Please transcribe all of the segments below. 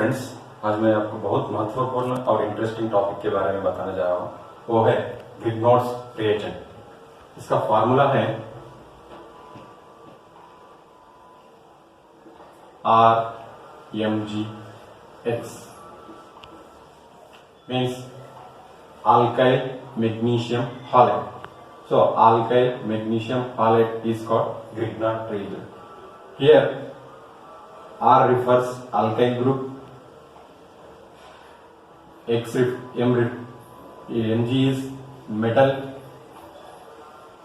Friends, आज मैं आपको बहुत महत्वपूर्ण और इंटरेस्टिंग टॉपिक के बारे में बताने जा रहा हूँ। वो है ग्रिग्नॉर्ड्स रिएजेंट। इसका फार्मूला है RMgX, means alkyl magnesium halide. So alkyl magnesium halide is called Grignard reagent. Here R refers alkyl group, Mg is metal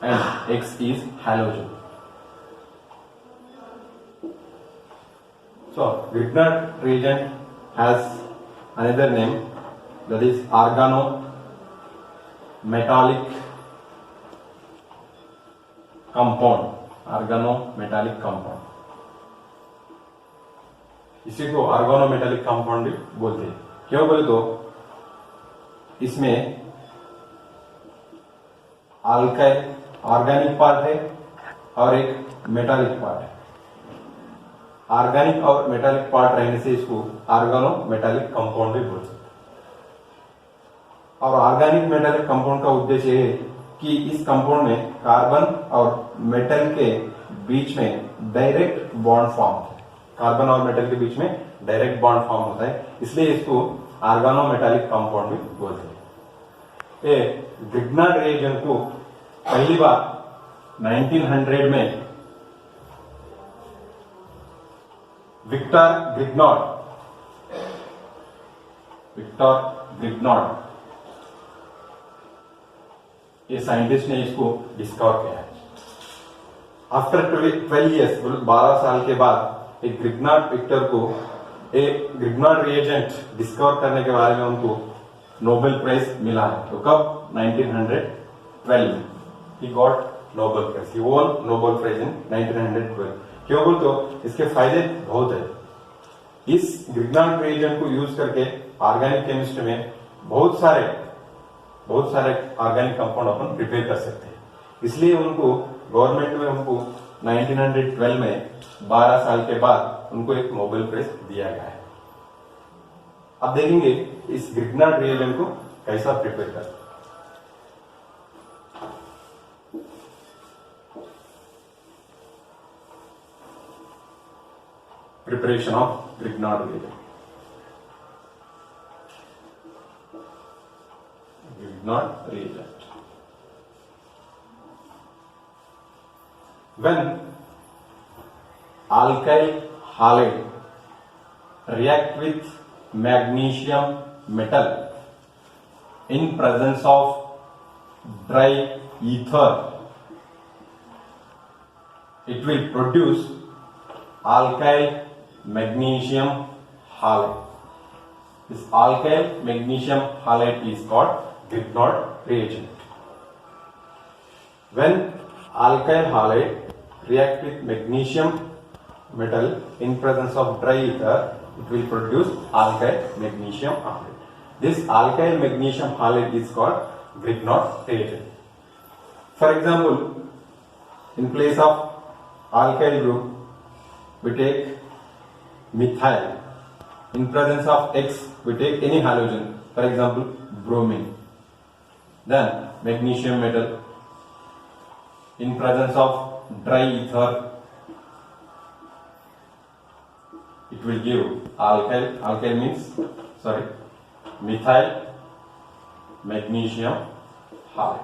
and X is halogen. So Grignard reagent has another name, that is organometallic compound. इसी को organometallic compound भी बोलते हैं। क्यों बोले तो इसमें alkyl organic part है और एक मेटालिक पार्ट है। ऑर्गेनिक और मेटालिक पार्ट रहने से इसको ऑर्गेनोमेटालिक कंपाउंड भी बोलते हैं। और ऑर्गेनिक मेटालिक कंपाउंड का उद्देश्य है कि इस कंपाउंड में कार्बन और मेटल के बीच में डायरेक्ट बॉन्ड फॉर्म होता है। कार्बन और मेटल के बीच में डायरेक्ट बॉन्ड फॉर्म होता है, इसलिए इसको ऑर्गेनोमेटालिक कंपाउंड भी बोलते हैं। ये ग्रिग्नार्ड रिएजेंट को पहली बार 1900 में विक्टर ग्रिग्नॉर्ड ये साइंटिस्ट ने इसको डिस्कवर किया है। आफ्टर 12 इयर्स, 12 साल के बाद एक ग्रिग्नार्ड विक्टर को एक ग्रिग्नार्ड रिएजेंट डिस्कवर करने के बारे में उनको नोबेल प्राइज मिला है। तो कब? 1912 ही got Nobel prize, he won Nobel prize in 1912। क्यों बोल तो इसके फायदे बहुत है। इस ग्रिग्नार्ड रिएजेंट को यूज करके ऑर्गेनिक केमिस्ट्री में बहुत सारे ऑर्गेनिक कंपाउंड अपन प्रिपेयर कर सकते हैं। इसलिए उनको गवर्नमेंट में उनको 1912 में 12 साल के बाद उनको एक नोबेल प्राइज दिया गया है। अब देखेंगे इस ग्रिग्नार्ड रिएजेंट को कैसा प्रिपेयर करते हैं। Preparation of Grignard reagent. When alkyl halide react with magnesium metal in presence of dry ether, it will produce alkyl magnesium halide. This alkyl magnesium halide is called Grignard reagent. When alkyl halide react with magnesium metal in presence of dry ether, it will produce alkyl magnesium halide. This alkyl magnesium halide is called Grignard reagent. For example, in place of alkyl group, we take methyl. In presence of X, we take any halogen, for example, bromine. Then magnesium metal. In presence of dry ether, it will give methyl magnesium halide.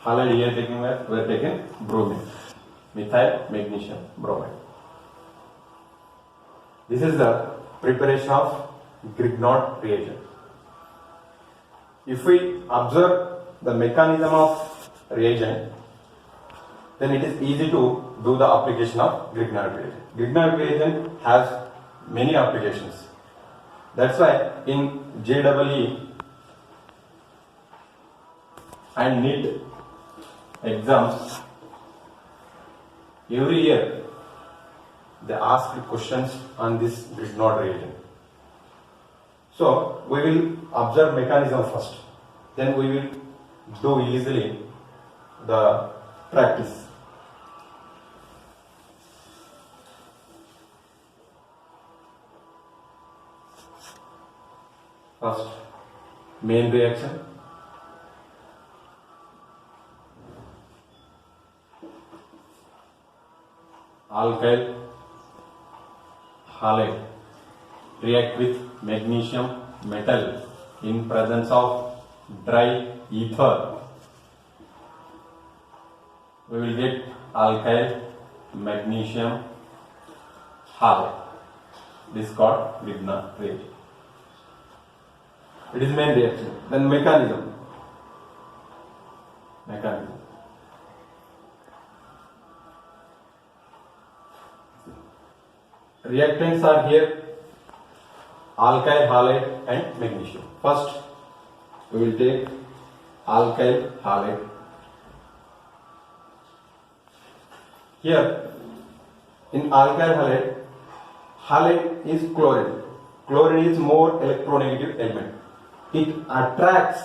Halide here we are taking bromine. Methyl magnesium bromide. This is the preparation of Grignard reagent. If we observe the mechanism of reagent, then it is easy to do the application of Grignard reagent. Grignard reagent has many applications. That's why in JEE and NEET exams, every year they ask questions on this Grignard reagent. So we will observe mechanism first, then we will do easily the practice. First, main reaction. Alkyl halide react with magnesium metal in presence of dry ether. We will get alkyl magnesium halide. This is called Grignard reaction. It is main reaction. Then mechanism. Reactants are here alkyl halide and magnesium. First, we will take alkyl halide. Here, in alkyl halide, halide is chlorine. Chlorine is more electronegative element. It attracts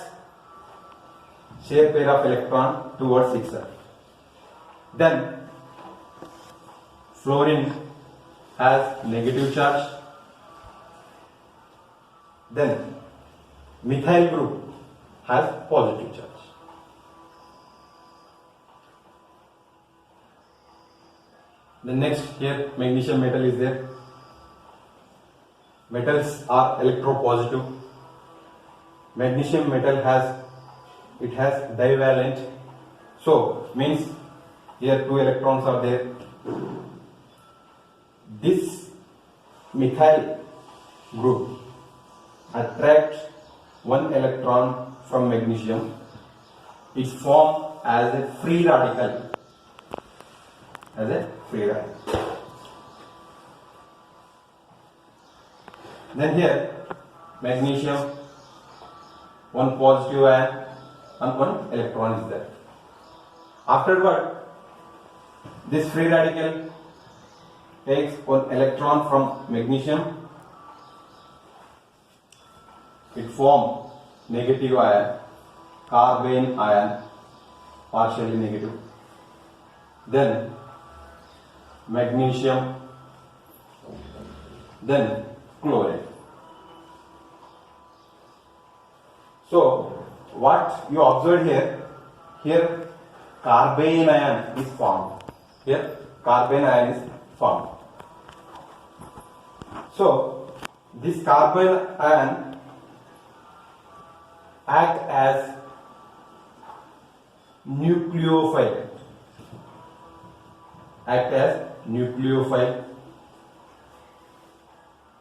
share pair of electron towards itself. Then, fluorine has negative charge. Then methyl group has positive charge. The next here magnesium metal is there. Metals are electropositive. Magnesium metal has divalent, so means here 2 electrons are there. This methyl group attracts 1 electron from magnesium. It forms as a free radical. Then here magnesium, 1 positive ion and 1 electron is there. Afterward, this free radical takes 1 electron from magnesium. It forms negative ion, carbene ion, partially negative. Then magnesium, then chlorine. So what you observed here carbene ion is formed. Here carbene ion is formed. So this carbene ion act as nucleophile.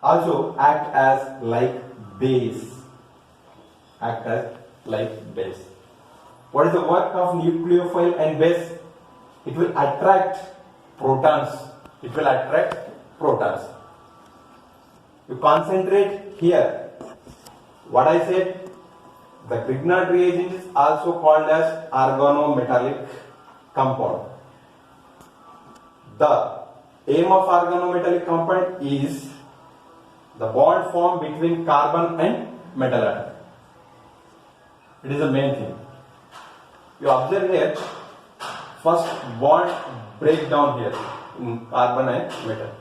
Also act as like base. What is the work of nucleophile and base? It will attract protons. You concentrate here. What I said, the Grignard reagent is also called as organometallic compound. The aim of organometallic compound is the bond formed between carbon and metal atom. It is the main thing. You observe here, first bond break down here in carbon and metal.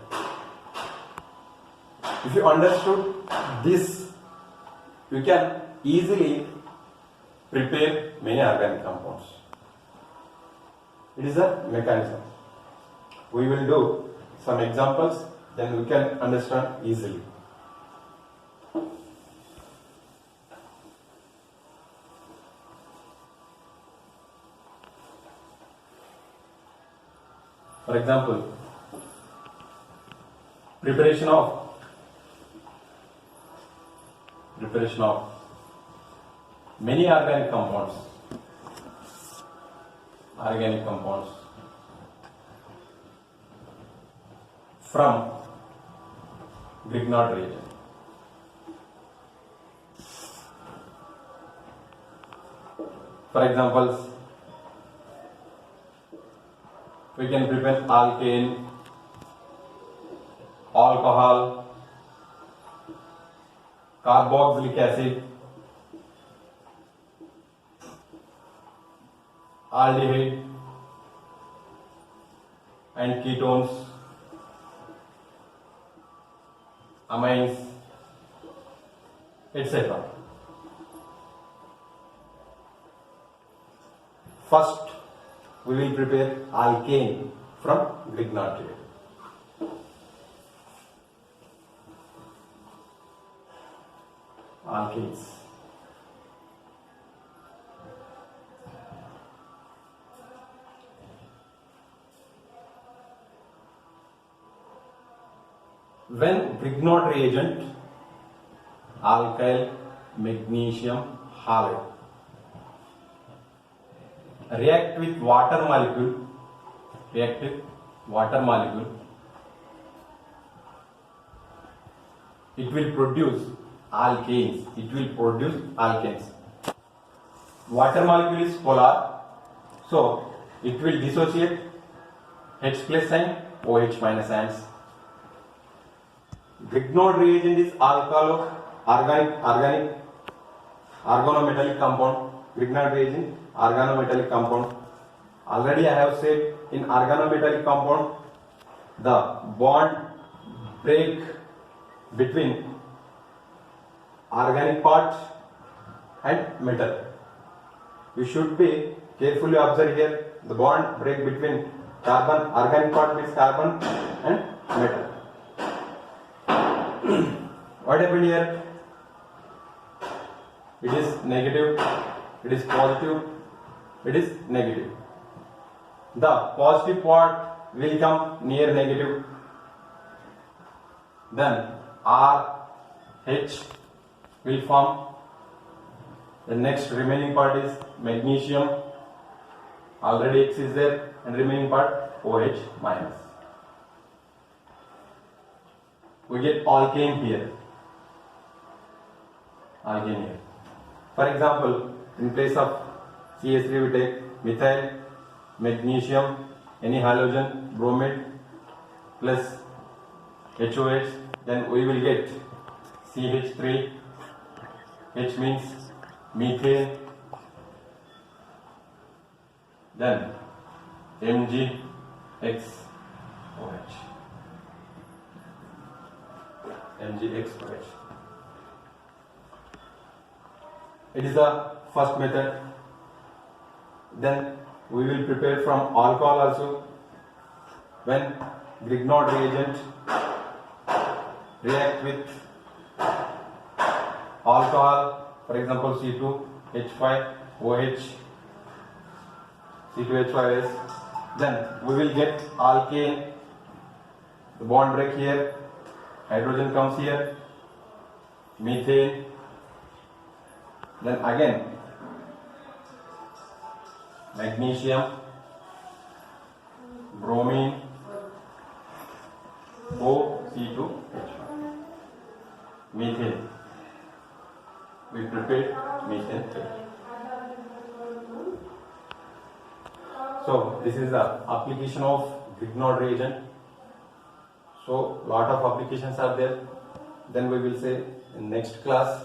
If you understood this, you can easily prepare many organic compounds. It is a mechanism. We will do some examples, then we can understand easily. For example, preparation of many organic compounds from Grignard reagent. For examples, we can prepare alkane, alcohol, carboxylic acid, aldehyde, and ketones, amines, etc. First, we will prepare alkane from Grignard reagent. Alkanes. When Grignard reagent, alkyl magnesium halide, react with water molecule, it will produce alkanes. Water molecule is polar, so it will dissociate H plus sign, OH minus ions. Grignard reagent is organometallic compound. Grignard reagent, organometallic compound. Already I have said in organometallic compound, the bond break between organic part and metal. You should be carefully observe here the bond break between carbon, organic part means carbon and metal. What happened here? It is negative, it is positive, it is negative. The positive part will come near negative. Then RH will form. The next remaining part is magnesium. Already X is there, and remaining part OH minus. We get alkane here. For example, in place of CH3 we take methyl, magnesium, any halogen, bromide plus HOH, then we will get CH3, H means methane, then MgXOH. It is the first method. Then we will prepare from alcohol also. When Grignard reagent react with alcohol, for example C2H5OH, C2H5S, then we will get alkane. The bond break here, hydrogen comes here, methane, then again magnesium, bromine, OC2H5, methane. We prepare methane. So this is the application of Grignard reagent. So lot of applications are there. Then we will say in next class.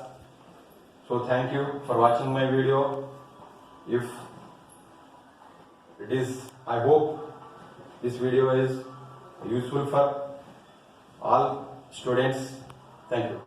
So thank you for watching my video. If it is, I hope this video is useful for all students. Thank you.